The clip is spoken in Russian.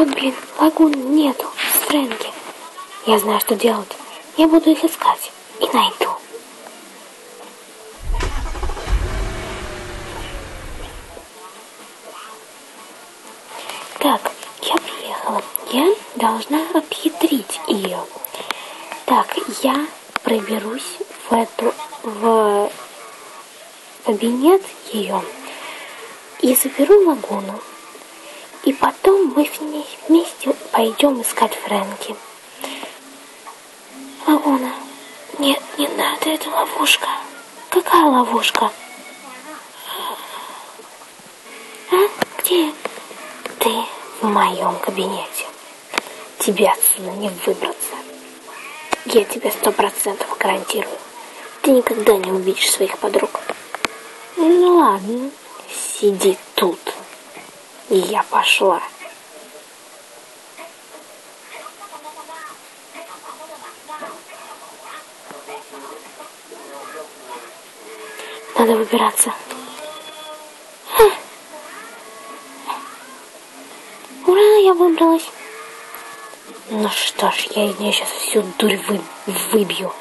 Вот, блин, лагун нету с Фрэнки. Я знаю, что делать. Я буду их искать и найду. Так, я приехала. Я должна обхитрить ее. Так, я проберусь в кабинет ее и заберу лагуну. И потом мы вместе пойдем искать Фрэнки. Лагуна. Нет, не надо, это ловушка. Какая ловушка? А? Где? Ты в моем кабинете. Тебе отсюда не выбраться. Я тебе 100% гарантирую. Ты никогда не увидишь своих подруг. Ну ладно, сиди тут. И я пошла. Надо выбираться. Ура, я выбралась. Ну что ж, я из нее сейчас всю дурь выбью.